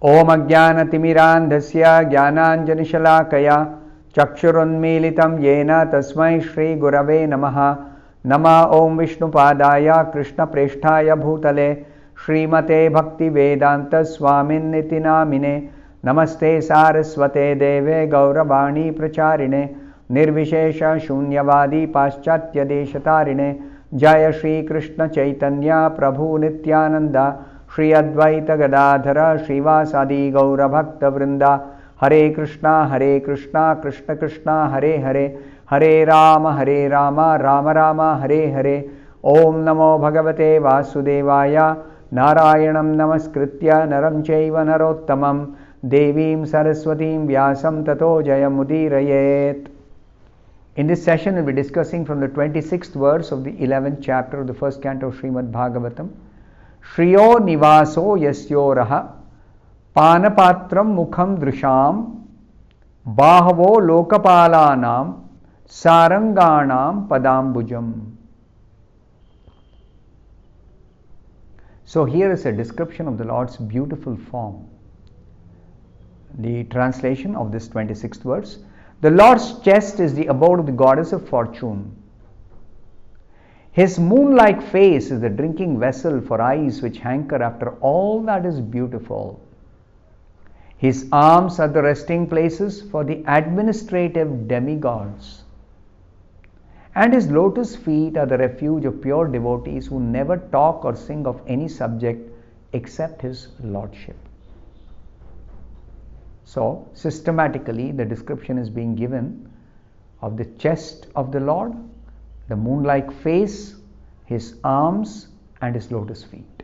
Om Ajnanatimirandhasya Jnananjanishalaakaya Chakshurunmilitam Yena Tasmai Shri Gurave Namaha. Nama Om Vishnupadaya Krishna Presthaya Bhutale Srimate Bhaktivedanta Swamin Niti Namine. Namaste Saraswate Deve Gauravani Pracharine Nirvishesha Shunyavadi Paschatya Deshatarine. Jaya Shri Krishna Chaitanya Prabhu Nityananda Shri Advaita Gadadhara Srivasadi Gaura Bhakta Vrinda. Hare Krishna Krishna Krishna Hare Hare Hare Rama Rama Rama Hare Hare. Om Namo Bhagavate Vasudevaya. Narayanam Namaskritya Naram Chaiva Narottamam Devim Saraswatim Vyasam Tato Jayamudirayet. In this session, we'll be discussing from the 26th verse of the 11th chapter of the first canto of Srimad Bhagavatam. Shriyo Nivaso Yasyoraha Panapatram Mukham Drisham Bahavo Lokapalanam Saranganam Padambujam. So here is a description of the Lord's beautiful form. The translation of this 26th verse. The Lord's chest is the abode of the goddess of fortune. His moon-like face is the drinking vessel for eyes which hanker after all that is beautiful. His arms are the resting places for the administrative demigods. And his lotus feet are the refuge of pure devotees who never talk or sing of any subject except his lordship. So, systematically, the description is being given of the chest of the Lord, the moon-like face, his arms, and his lotus feet.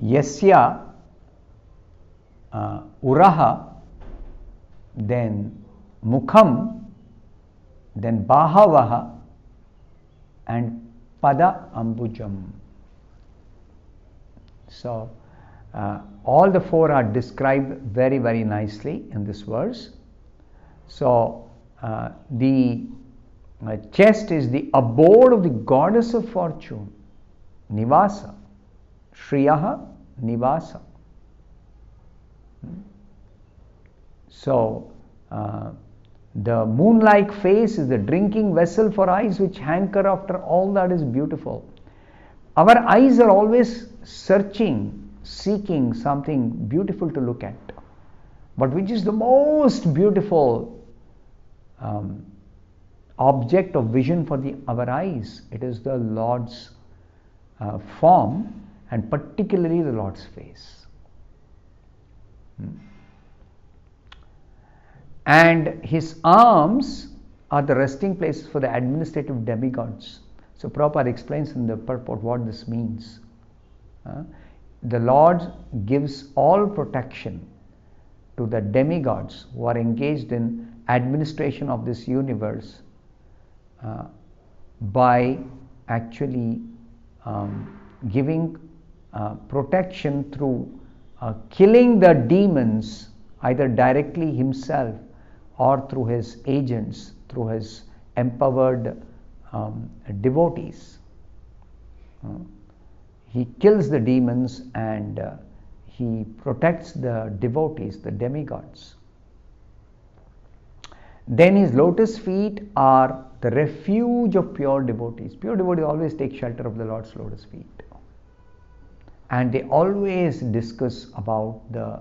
Yasya Uraha, then Mukham, then Bahavaha, and Pada Ambujam. So, all the four are described very, very nicely in this verse. So, the chest is the abode of the goddess of fortune, Nivasa, Shriyaha Nivasa. So, the moon-like face is the drinking vessel for eyes which hanker after all that is beautiful. Our eyes are always seeking something beautiful to look at. But which is the most beautiful object of vision for our eyes? It is the Lord's form, and particularly the Lord's face. And his arms are the resting places for the administrative demigods. So Prabhupada explains in the purport what this means. The Lord gives all protection to the demigods who are engaged in administration of this universe by actually giving protection through killing the demons either directly himself or through his agents, through his empowered devotees. He kills the demons and he protects the devotees, the demigods. Then his lotus feet are the refuge of pure devotees. Pure devotees always take shelter of the Lord's lotus feet. And they always discuss about the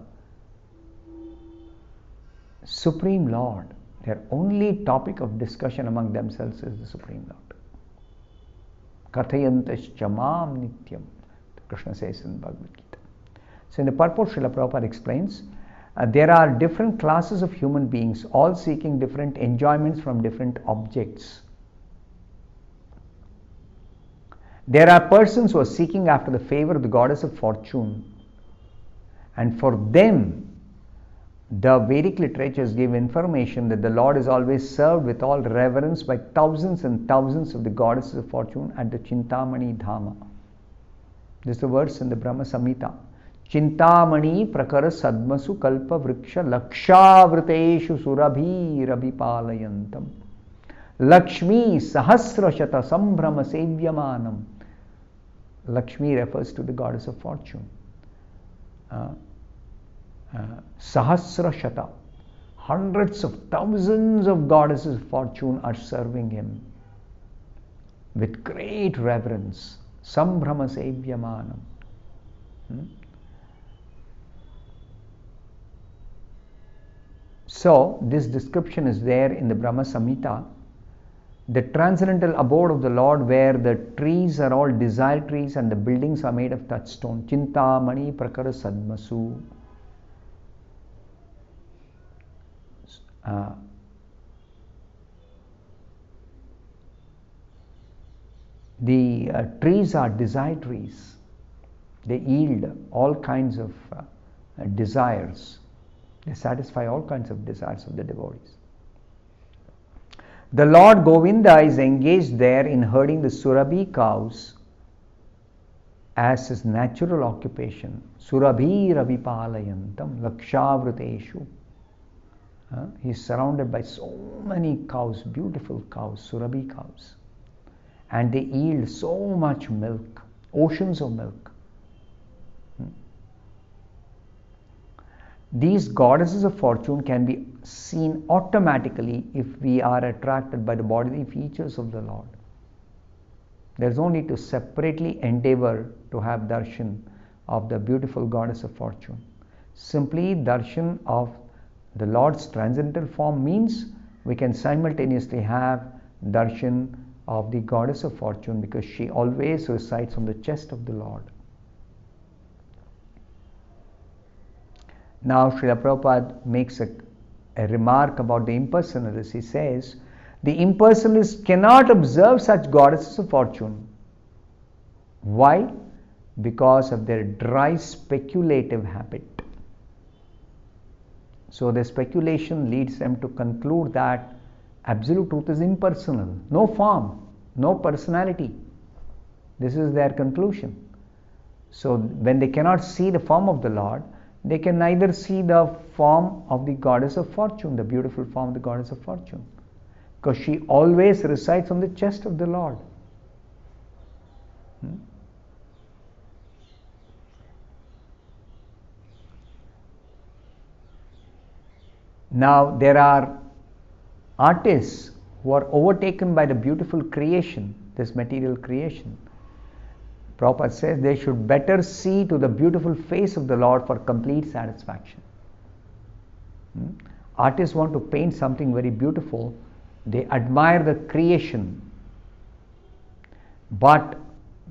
Supreme Lord. Their only topic of discussion among themselves is the Supreme Lord. Kathayantascha mam nityam, Krishna says in Bhagavad Gita. So in the purport, Srila Prabhupada explains, there are different classes of human beings, all seeking different enjoyments from different objects. There are persons who are seeking after the favor of the goddess of fortune, and for them, the Vedic literatures give information that the Lord is always served with all reverence by thousands and thousands of the goddesses of fortune at the Chintamani Dhama. This is the verse in the Brahma Samhita. Chintamani prakara sadmasu kalpa vriksha lakshavriteshu surabhi Lakshmi refers to the goddess of fortune. Sahasra Shata, hundreds of thousands of goddesses of fortune are serving him with great reverence. Sambhrama Sevyamanam. So, this description is there in the Brahma Samhita, the transcendental abode of the Lord, where the trees are all desire trees and the buildings are made of touchstone. Chintamani Prakara Sadmasu. The trees are desire trees. They yield all kinds of desires. They satisfy all kinds of desires of the devotees. The Lord Govinda is engaged there in herding the Surabhi cows as his natural occupation. Surabhi Ravipalayantam Lakshavruteshu. He is surrounded by so many cows, beautiful cows, Surabhi cows. And they yield so much milk, oceans of milk. These goddesses of fortune can be seen automatically if we are attracted by the bodily features of the Lord. There is no need to separately endeavor to have darshan of the beautiful goddess of fortune. Simply darshan of the Lord's transcendental form means we can simultaneously have darshan of the goddess of fortune, because she always resides on the chest of the Lord. Now Srila Prabhupada makes a remark about the impersonalists. He says, the impersonalists cannot observe such goddesses of fortune. Why? Because of their dry speculative habit. So their speculation leads them to conclude that absolute truth is impersonal, no form, no personality. This is their conclusion. So when they cannot see the form of the Lord, they can neither see the form of the goddess of fortune, the beautiful form of the goddess of fortune, because she always resides on the chest of the Lord. Now there are artists who are overtaken by the beautiful creation, this material creation. Prabhupada says they should better see to the beautiful face of the Lord for complete satisfaction. Artists want to paint something very beautiful. They admire the creation. But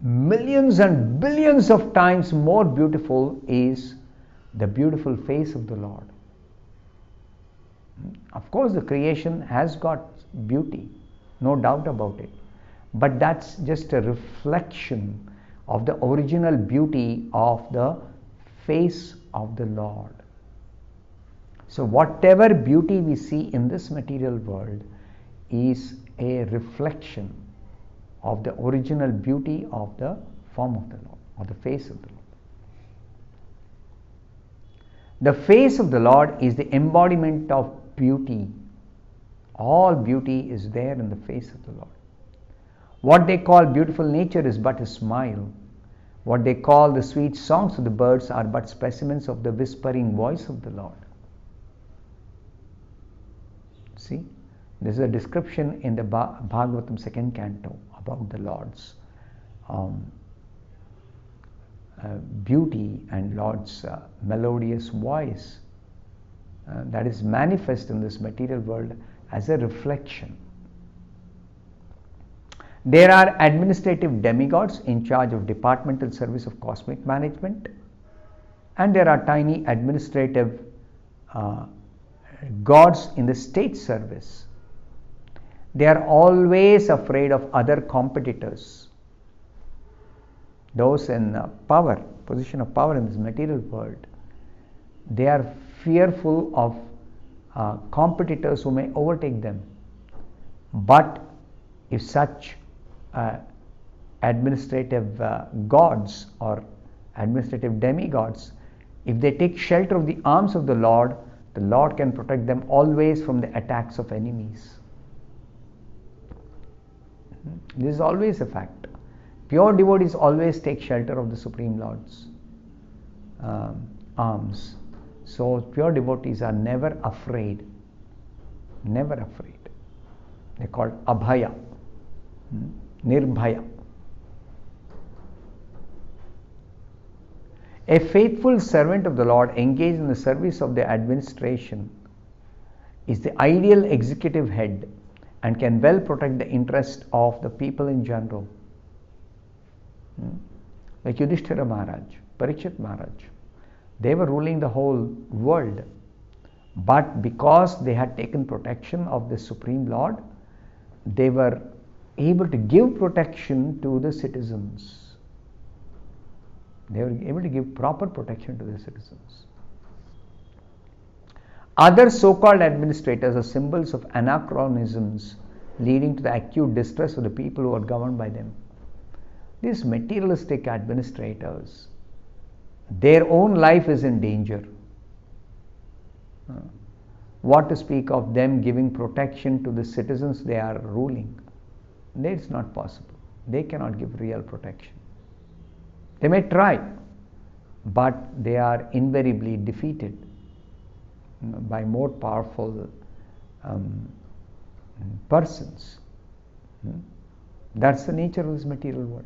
millions and billions of times more beautiful is the beautiful face of the Lord. Of course, the creation has got beauty, no doubt about it. But that's just a reflection of the original beauty of the face of the Lord. So whatever beauty we see in this material world is a reflection of the original beauty of the form of the Lord, or the face of the Lord. The face of the Lord is the embodiment of beauty. All beauty is there in the face of the Lord. What they call beautiful nature is but a smile. What they call the sweet songs of the birds are but specimens of the whispering voice of the Lord. See, this is a description in the Bhagavatam 2nd canto about the Lord's beauty and Lord's melodious voice that is manifest in this material world as a reflection. There are administrative demigods in charge of departmental service of cosmic management, and there are tiny administrative gods in the state service. They are always afraid of other competitors, those in power, position of power in this material world. They are fearful of competitors who may overtake them. But if such administrative gods or administrative demigods, if they take shelter of the arms of the Lord can protect them always from the attacks of enemies. This is always a fact. Pure devotees always take shelter of the Supreme Lord's arms. So pure devotees are never afraid. Never afraid. They're called abhaya, nirbhaya. A faithful servant of the Lord engaged in the service of the administration is the ideal executive head and can well protect the interest of the people in general. Like Yudhishthira Maharaj, Parikshit Maharaj. They were ruling the whole world. But because they had taken protection of the Supreme Lord, they were able to give protection to the citizens. They were able to give proper protection to the citizens. Other so-called administrators are symbols of anachronisms leading to the acute distress of the people who are governed by them. These materialistic administrators, their own life is in danger. What to speak of them giving protection to the citizens they are ruling? It's not possible. They cannot give real protection. They may try, but they are invariably defeated by more powerful persons. That's the nature of this material world.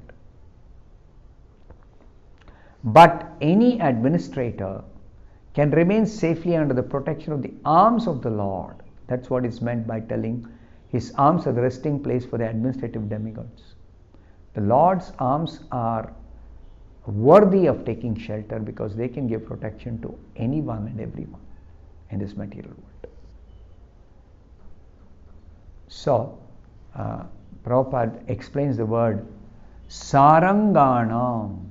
But any administrator can remain safely under the protection of the arms of the Lord. That's what is meant by telling his arms are the resting place for the administrative demigods. The Lord's arms are worthy of taking shelter because they can give protection to anyone and everyone in this material world. So, Prabhupada explains the word Saranganam.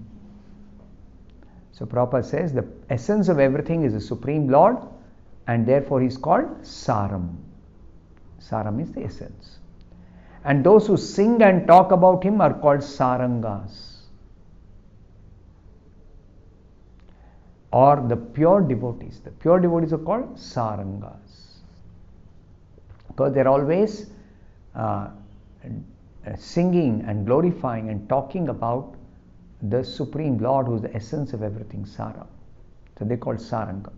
So Prabhupada says the essence of everything is the Supreme Lord, and therefore he is called Saram. Saram is the essence. And those who sing and talk about him are called Sarangas, or the pure devotees. The pure devotees are called Sarangas because they are always singing and glorifying and talking about the Supreme Lord, who is the essence of everything, Sara. So they are called Saranga.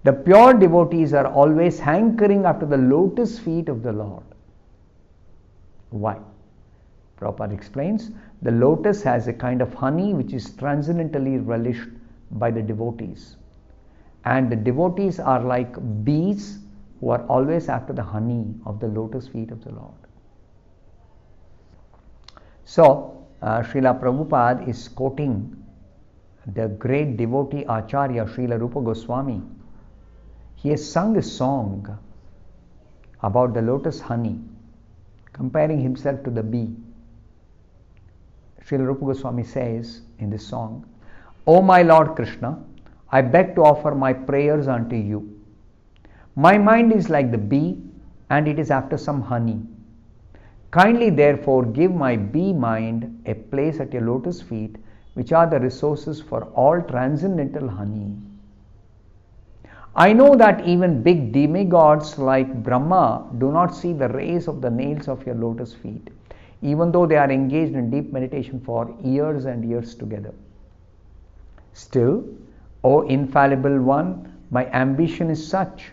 The pure devotees are always hankering after the lotus feet of the Lord. Why? Prabhupada explains, the lotus has a kind of honey which is transcendently relished by the devotees. And the devotees are like bees who are always after the honey of the lotus feet of the Lord. So, Srila Prabhupada is quoting the great devotee Acharya Srila Rupa Goswami. He has sung a song about the lotus honey, comparing himself to the bee. Srila Rupa Goswami says in this song, O my Lord Krishna, I beg to offer my prayers unto you. My mind is like the bee and it is after some honey. Kindly therefore give my bee mind a place at your lotus feet, which are the resources for all transcendental honey. I know that even big demigods like Brahma do not see the rays of the nails of your lotus feet, even though they are engaged in deep meditation for years and years together. Still, O infallible one, my ambition is such,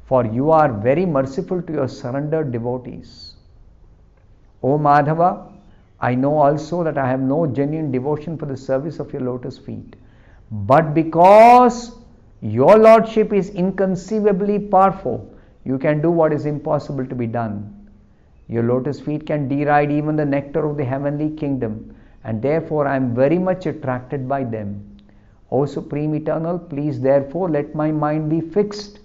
for you are very merciful to your surrendered devotees. O Madhava, I know also that I have no genuine devotion for the service of your lotus feet, but because your Lordship is inconceivably powerful, you can do what is impossible to be done. Your lotus feet can deride even the nectar of the heavenly kingdom, and therefore I am very much attracted by them. O Supreme Eternal, please therefore let my mind be fixed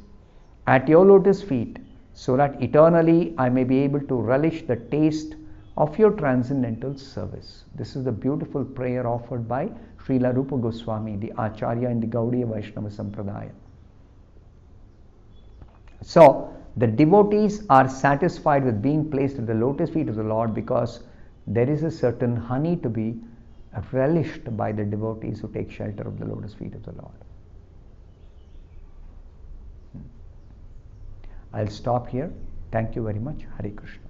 at your lotus feet, so that eternally I may be able to relish the taste of your transcendental service. This is the beautiful prayer offered by Srila Rupa Goswami, the Acharya in the Gaudiya Vaishnava Sampradaya. So, the devotees are satisfied with being placed at the lotus feet of the Lord because there is a certain honey to be relished by the devotees who take shelter of the lotus feet of the Lord. I'll stop here. Thank you very much. Hare Krishna.